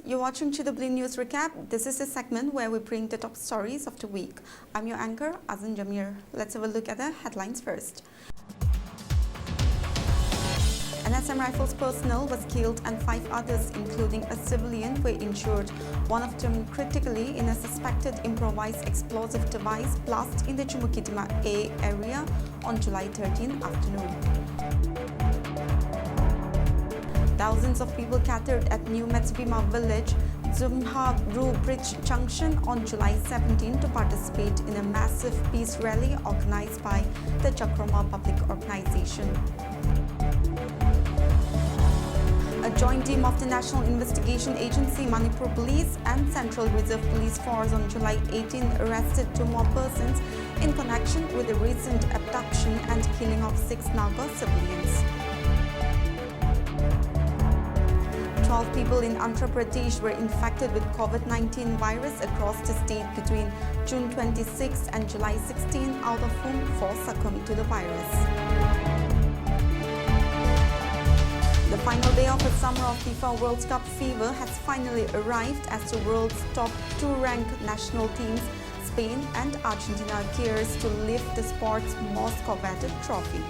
You're watching to the Blue News Recap. This is a segment where we bring the top stories of the week. I'm your anchor, Azan Jamir. Let's have a look at the headlines first. An SM Rifles personnel was killed and 5 others, including a civilian, were injured, one of them critically in a suspected improvised explosive device blast in the Chumukitima A area on July 13 afternoon. Thousands of people gathered at New Metsibima village, Zumharu Bridge Junction on July 17 to participate in a massive peace rally organized by the Chakrama Public Organization. A joint team of the National Investigation Agency, Manipur Police and Central Reserve Police Force on July 18 arrested 2 more persons in connection with the recent abduction and killing of 6 Naga civilians. 12 people in Andhra Pradesh were infected with COVID-19 virus across the state between June 26 and July 16, out of whom 4 succumbed to the virus. The final day of the summer of FIFA World Cup fever has finally arrived as the world's top 2-ranked national teams, Spain and Argentina, cares to lift the sport's most coveted trophy.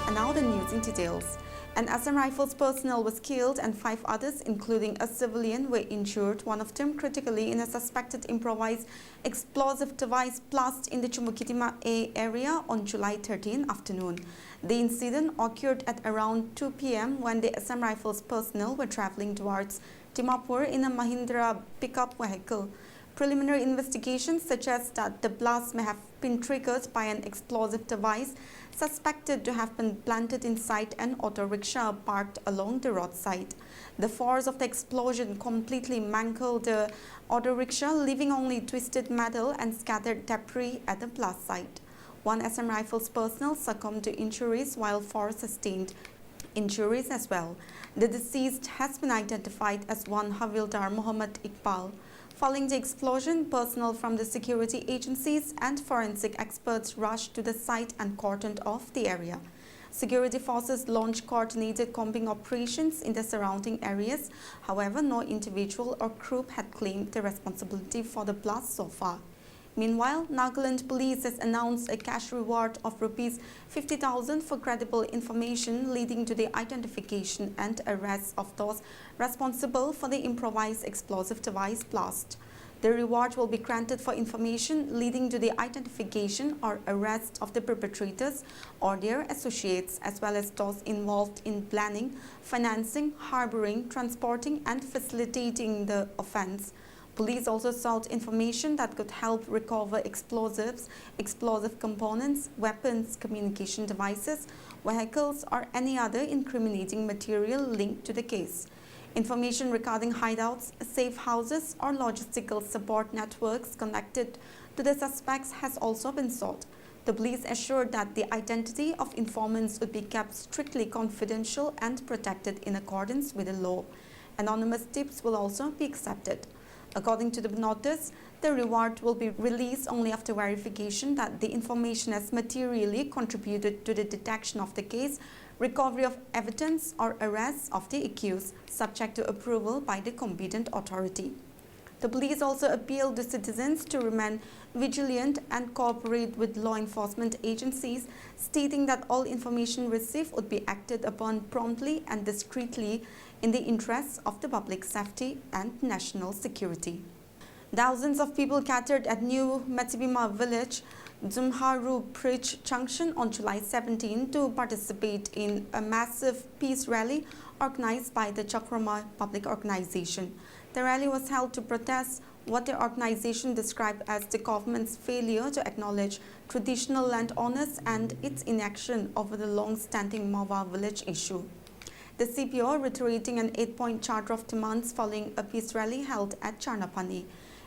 And now the news in details. An SM Rifles personnel was killed and 5 others, including a civilian, were injured, one of them critically in a suspected improvised explosive device blast in the Chumukitima A area on July 13 afternoon. The incident occurred at around 2 p.m. when the SM Rifles personnel were traveling towards Dimapur in a Mahindra pickup vehicle. Preliminary investigations suggest that the blast may have been triggered by an explosive device suspected to have been planted inside an auto rickshaw parked along the roadside. The force of the explosion completely mangled the auto rickshaw, leaving only twisted metal and scattered debris at the blast site. 1 SM Rifles personnel succumbed to injuries while 4 sustained injuries as well. The deceased has been identified as 1 Havildar Muhammad Iqbal. Following the explosion, personnel from the security agencies and forensic experts rushed to the site and cordoned off the area. Security forces launched coordinated combing operations in the surrounding areas. However, no individual or group had claimed the responsibility for the blast so far. Meanwhile, Nagaland police has announced a cash reward of Rs 50,000 for credible information leading to the identification and arrest of those responsible for the improvised explosive device blast. The reward will be granted for information leading to the identification or arrest of the perpetrators or their associates, as well as those involved in planning, financing, harboring, transporting and facilitating the offense. Police also sought information that could help recover explosives, explosive components, weapons, communication devices, vehicles, or any other incriminating material linked to the case. Information regarding hideouts, safe houses, or logistical support networks connected to the suspects has also been sought. The police assured that the identity of informants would be kept strictly confidential and protected in accordance with the law. Anonymous tips will also be accepted. According to the notice, the reward will be released only after verification that the information has materially contributed to the detection of the case, recovery of evidence, or arrest of the accused, subject to approval by the competent authority. The police also appealed to citizens to remain vigilant and cooperate with law enforcement agencies, stating that all information received would be acted upon promptly and discreetly in the interests of the public safety and national security. Thousands of people gathered at New Metsibima village, Zumharu Bridge Junction on July 17 to participate in a massive peace rally organized by the Chakrama Public Organization. The rally was held to protest what the organization described as the government's failure to acknowledge traditional landowners and its inaction over the long-standing Mawa village issue. The CPO reiterating an 8-point charter of demands following a peace rally held at Charnapani.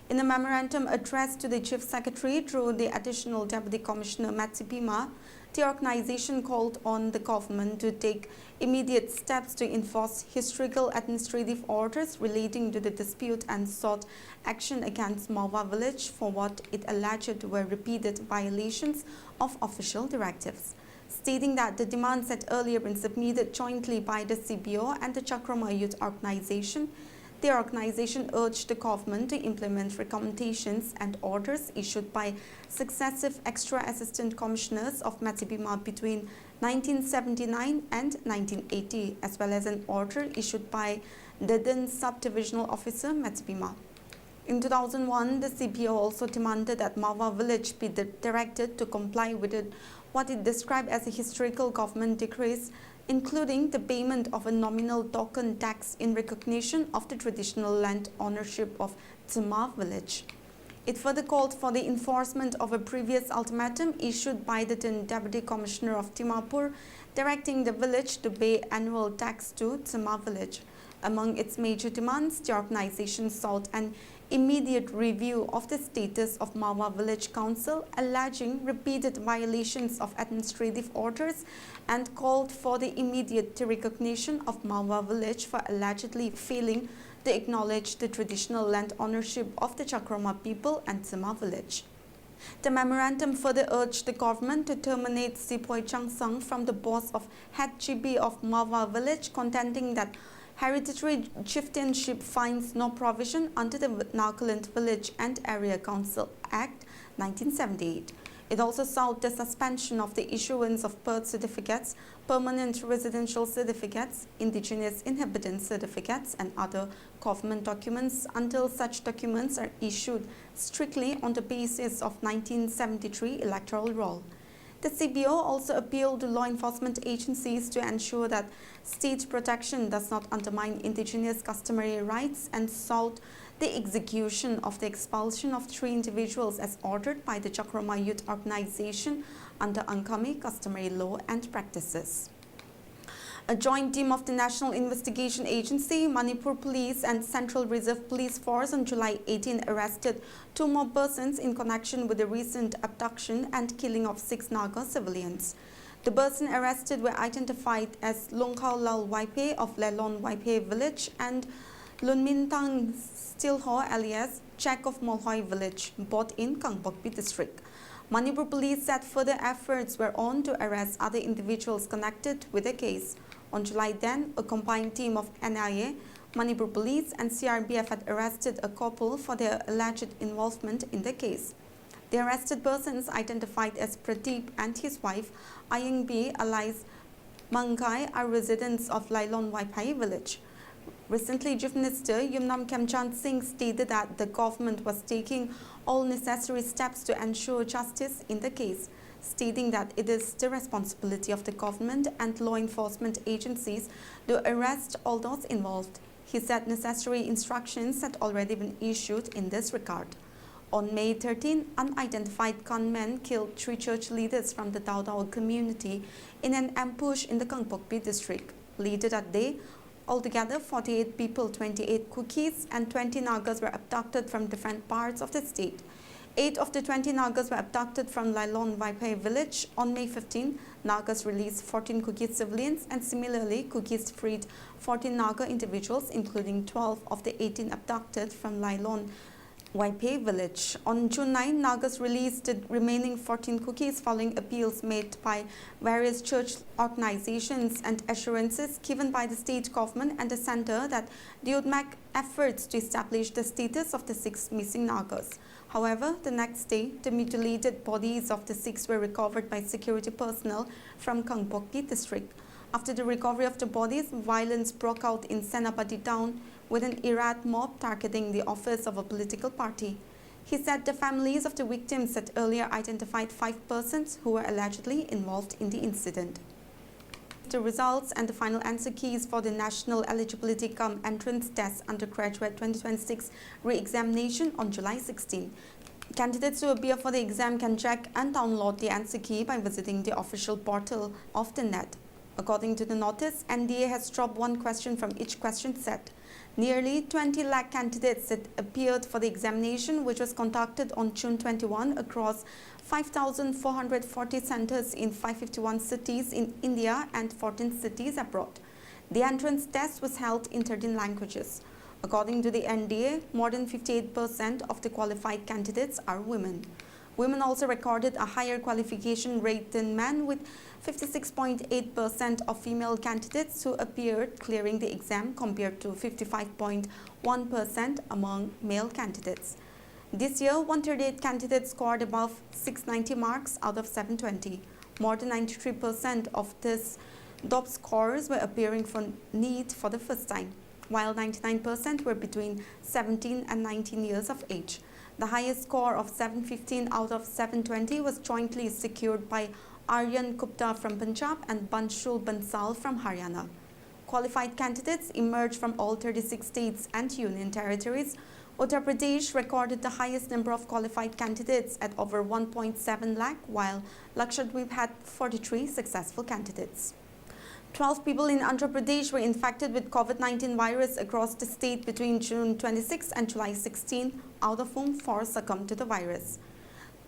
In a memorandum addressed to the Chief Secretary through the Additional Deputy Commissioner Metsibima, the organization called on the government to take immediate steps to enforce historical administrative orders relating to the dispute and sought action against Mawa village for what it alleged were repeated violations of official directives. stating that the demands had earlier been submitted jointly by the CBO and the Chakrama Youth Organization. The organization urged the government to implement recommendations and orders issued by successive extra assistant commissioners of Matibima between 1979 and 1980, as well as an order issued by the then sub-divisional officer Matibima. In 2001, the CBO also demanded that Mawa village be directed to comply with what it described as a historical government decrees, including the payment of a nominal token tax in recognition of the traditional land ownership of Tsima village. It further called for the enforcement of a previous ultimatum issued by the then Deputy Commissioner of Dimapur, directing the village to pay annual tax to Tsima village. Among its major demands, the organization sought an immediate review of the status of Mawa Village Council, alleging repeated violations of administrative orders, and called for the immediate recognition of Mawa Village for allegedly failing to acknowledge the traditional land ownership of the Chakrama people and Tsima village. The memorandum further urged the government to terminate Sipoy Changsang from the boss of head GB of Mawa village, contending that hereditary chieftainship finds no provision under the Nagaland Village and Area Council Act 1978. It also sought the suspension of the issuance of birth certificates, permanent residential certificates, indigenous inhabitant certificates, and other government documents until such documents are issued strictly on the basis of 1973 electoral roll. The CBO also appealed to law enforcement agencies to ensure that state protection does not undermine indigenous customary rights and sought the execution of the expulsion of 3 individuals as ordered by the Chakrama Youth Organization under Angkami customary law and practices. A joint team of the National Investigation Agency, Manipur Police and Central Reserve Police Force on July 18 arrested 2 more persons in connection with the recent abduction and killing of 6 Naga civilians. The persons arrested were identified as Longkhao Lal Waipe of Lelon Waipe village and Lunmintang Stilho alias Chek of Molhoi village, both in Kangpokpi district. Manipur Police said further efforts were on to arrest other individuals connected with the case. On July 10, a combined team of NIA, Manipur Police and CRBF had arrested a couple for their alleged involvement in the case. The arrested persons, identified as Pradeep and his wife, Ayang B, alias Mangai, are residents of Lailon Waipai village. Recently, Chief Minister Yumnam Kemchand Singh stated that the government was taking all necessary steps to ensure justice in the case, stating that it is the responsibility of the government and law enforcement agencies to arrest all those involved. He said necessary instructions had already been issued in this regard. On May 13, unidentified gunmen killed 3 church leaders from the Daudao community in an ambush in the Kangpokpi district. Later that day, altogether 48 people, 28 Kukis and 20 Nagas were abducted from different parts of the state. 8 of the 20 Nagas were abducted from Lailon Waipai village. On May 15, Nagas released 14 Kukis civilians, and similarly, Kukis freed 14 Naga individuals, including 12 of the 18 abducted from Lailon Waipai village. On June 9, Nagas released the remaining 14 Kukis following appeals made by various church organizations and assurances given by the state government and the center that they would make efforts to establish the status of the 6 missing Nagas. However, the next day, the mutilated bodies of the 6 were recovered by security personnel from Kangpokpi district. After the recovery of the bodies, violence broke out in Senapati town with an irate mob targeting the office of a political party. He said the families of the victims had earlier identified 5 persons who were allegedly involved in the incident. The results and the final answer keys for the National Eligibility Cum Entrance Test Undergraduate 2026 re-examination on July 16. Candidates who appear for the exam can check and download the answer key by visiting the official portal of the NET. According to the notice, NDA has dropped 1 question from each question set. Nearly 20 lakh candidates had appeared for the examination, which was conducted on June 21 across 5,440 centers in 551 cities in India and 14 cities abroad. The entrance test was held in 13 languages. According to the NDA, more than 58% of the qualified candidates are women. Women also recorded a higher qualification rate than men, with 56.8% of female candidates who appeared clearing the exam compared to 55.1% among male candidates. This year, 138 candidates scored above 690 marks out of 720. More than 93% of these top scorers were appearing for NEET for the first time, while 99% were between 17 and 19 years of age. The highest score of 715 out of 720 was jointly secured by Aryan Gupta from Punjab and Banshul Bansal from Haryana. Qualified candidates emerged from all 36 states and union territories. Uttar Pradesh recorded the highest number of qualified candidates at over 1.7 lakh, while Lakshadweep had 43 successful candidates. 12 people in Andhra Pradesh were infected with COVID-19 virus across the state between June 26 and July 16, out of whom 4 succumbed to the virus.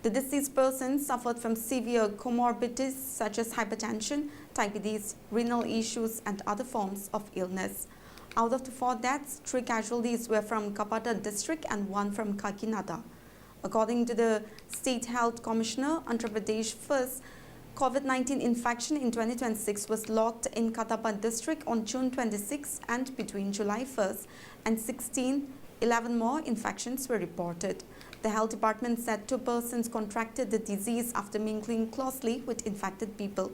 The deceased persons suffered from severe comorbidities such as hypertension, diabetes, renal issues and other forms of illness. Out of the 4 deaths, 3 casualties were from Kapada district and 1 from Kakinada. According to the State Health Commissioner, Andhra Pradesh first COVID-19 infection in 2026 was logged in Kadapa district on June 26 and between July 1st and 11 more infections were reported. The health department said 2 persons contracted the disease after mingling closely with infected people.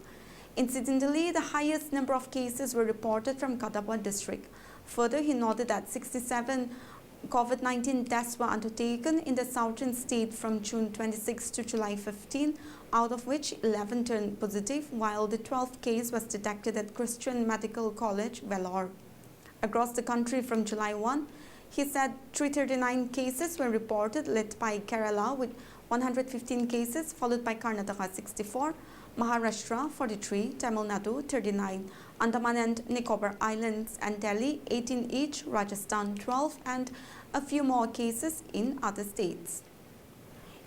Incidentally, the highest number of cases were reported from Kadapa district. Further, he noted that 67 COVID-19 tests were undertaken in the southern state from June 26 to July 15, out of which 11 turned positive, while the 12th case was detected at Christian Medical College, Vellore. Across the country from July 1, he said 339 cases were reported, led by Kerala with 115 cases, followed by Karnataka 64, Maharashtra 43, Tamil Nadu 39, Andaman and Nicobar Islands and Delhi 18 each, Rajasthan 12 and a few more cases in other states.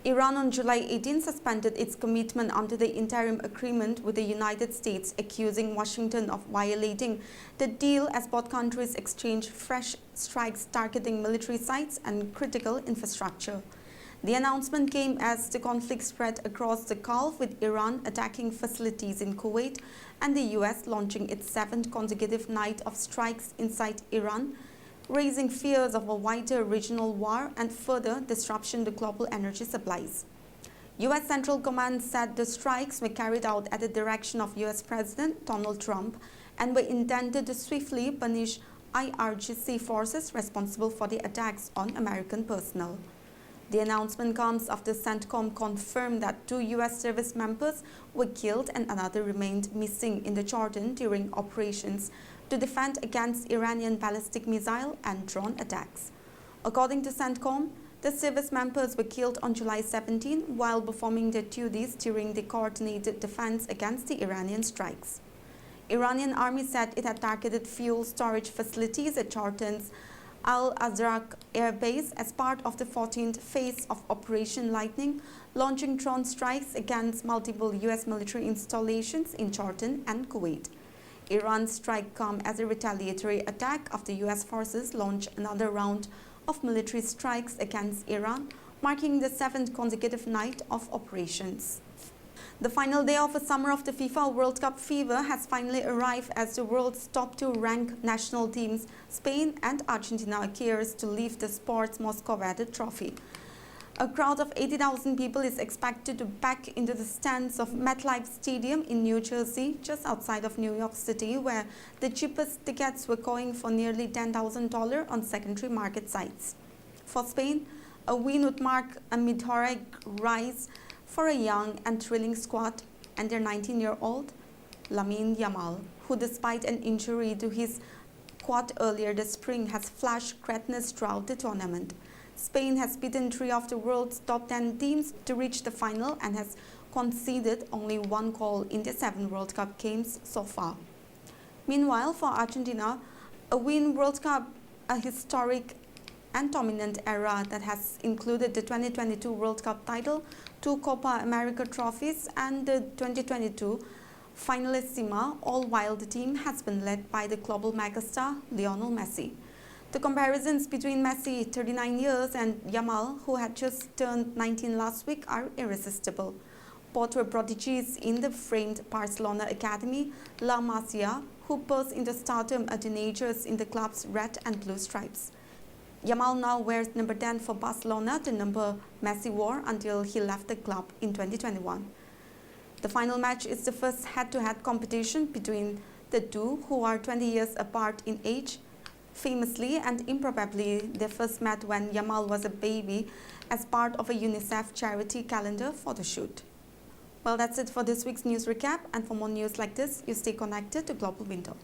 Iran on July 18 suspended its commitment under the interim agreement with the United States, accusing Washington of violating the deal as both countries exchanged fresh strikes targeting military sites and critical infrastructure. The announcement came as the conflict spread across the Gulf, with Iran attacking facilities in Kuwait and the US launching its 7th consecutive night of strikes inside Iran, raising fears of a wider regional war and further disruption to global energy supplies. US Central Command said the strikes were carried out at the direction of US President Donald Trump and were intended to swiftly punish IRGC forces responsible for the attacks on American personnel. The announcement comes after CENTCOM confirmed that 2 US service members were killed and another remained missing in the Jordan during operations to defend against Iranian ballistic missile and drone attacks. According to CENTCOM, the service members were killed on July 17 while performing their duties during the coordinated defense against the Iranian strikes. Iranian army said it had targeted fuel storage facilities at Jordan's Al-Azraq Air Base as part of the 14th phase of Operation Lightning, launching drone strikes against multiple US military installations in Jordan and Kuwait. Iran's strike come as a retaliatory attack after US forces launched another round of military strikes against Iran, marking the 7th consecutive night of operations. The final day of the summer of the FIFA World Cup fever has finally arrived as the world's top 2 ranked national teams, Spain and Argentina, cares to lift the sport's most coveted trophy. A crowd of 80,000 people is expected to pack into the stands of MetLife Stadium in New Jersey, just outside of New York City, where the cheapest tickets were going for nearly $10,000 on secondary market sites. For Spain, a win would mark a meteoric rise for a young and thrilling squad and their 19-year-old Lamine Yamal, who despite an injury to his quad earlier this spring has flashed greatness throughout the tournament. Spain has beaten 3 of the world's top 10 teams to reach the final and has conceded only 1 goal in the 7 World Cup games so far. Meanwhile, for Argentina, a win World Cup, a historic and dominant era that has included the 2022 World Cup title, 2 Copa America trophies and the 2022 Finalissima, all while the team has been led by the global megastar Lionel Messi. The comparisons between Messi, 39 years, and Yamal, who had just turned 19 last week, are irresistible. Both were prodigies in the famed Barcelona academy, La Masia, who burst into stardom at teenagers in the club's red and blue stripes. Yamal now wears number 10 for Barcelona, the number Messi wore until he left the club in 2021. The final match is the first head-to-head competition between the two, who are 20 years apart in age. Famously and improbably, they first met when Yamal was a baby as part of a UNICEF charity calendar photo shoot. Well, that's it for this week's news recap, and for more news like this, you stay connected to Global Window.